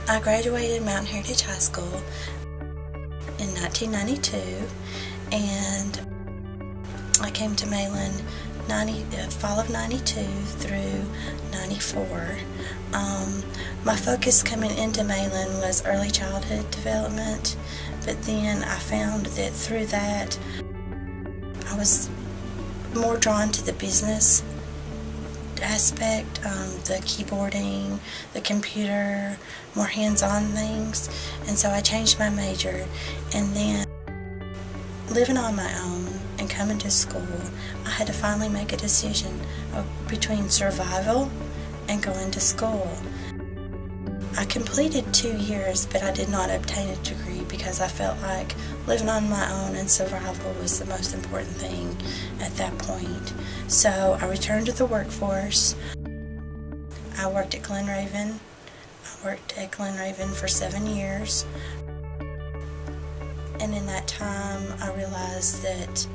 I graduated Mountain Heritage High School in 1992, and I came to Mayland fall of 92 through 94. My focus coming into Mayland was early childhood development, but then I found that through that I was more drawn to the business aspect, the keyboarding, the computer, more hands-on things, and so I changed my major. And then living on my own and coming to school, I had to finally make a decision between survival and going to school. I completed 2 years, but I did not obtain a degree because I felt like living on my own and survival was the most important thing at that point. So I returned to the workforce. I worked at Glenraven. I worked at Glenraven for 7 years. And in that time, I realized that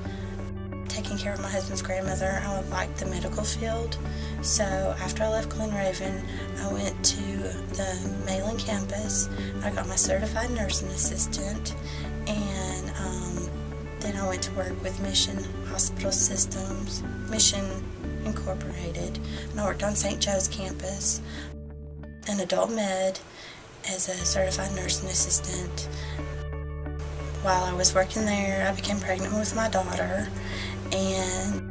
taking care of my husband's grandmother, I would like the medical field. So after I left Glenraven, I went to the Mayland campus. I got my certified nursing assistant, and then I went to work with Mission Hospital Systems, Mission Incorporated, and I worked on St. Joe's campus in adult med as a certified nursing assistant. While I was working there, I became pregnant with my daughter, and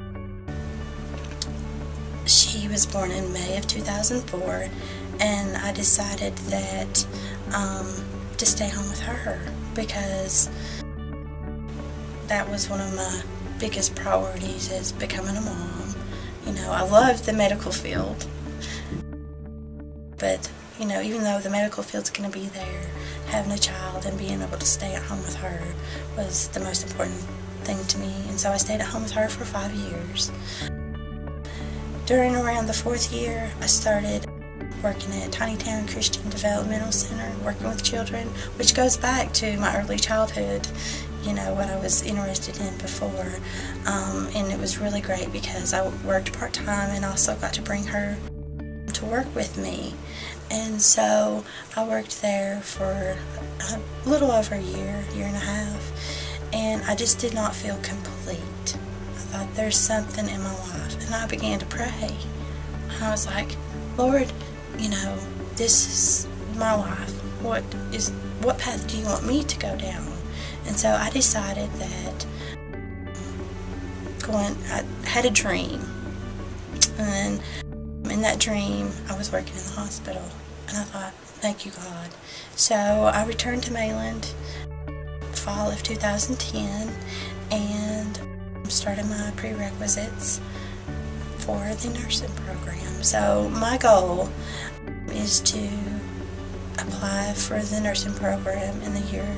she was born in May of 2004, and I decided that to stay home with her because that was one of my biggest priorities as becoming a mom. You know, I loved the medical field, but you know, even though the medical field's going to be there, having a child and being able to stay at home with her was the most important thing to me, and so I stayed at home with her for 5 years. During around the 4th year, I started working at Tiny Town Christian Developmental Center, working with children, which goes back to my early childhood, you know, what I was interested in before. And it was really great because I worked part-time and also got to bring her to work with me. And so I worked there for a little over a year, year and a half, and I just did not feel complete. I thought there's something in my life, and I began to pray. And I was like, Lord, you know, this is my life. What path do you want me to go down? And so I decided that I had a dream, and then in that dream I was working in the hospital, and I thought, thank you, God. So I returned to Mayland fall of 2010 and started my prerequisites for the nursing program. So my goal is to apply for the nursing program in the year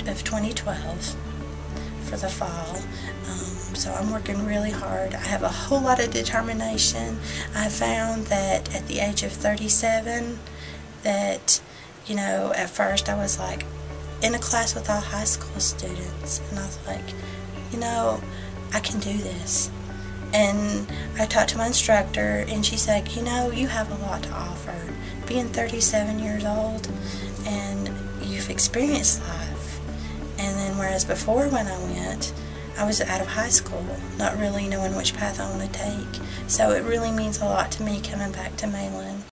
of 2012 for the fall. So I'm working really hard. I have a whole lot of determination. I found that at the age of 37 that, you know, at first I was like in a class with all high school students, and I was like, you know, I can do this. And I talked to my instructor, and she said, you know, you have a lot to offer. Being 37 years old, and you've experienced life. And then whereas before when I went, I was out of high school, not really knowing which path I want to take. So it really means a lot to me coming back to Mayland.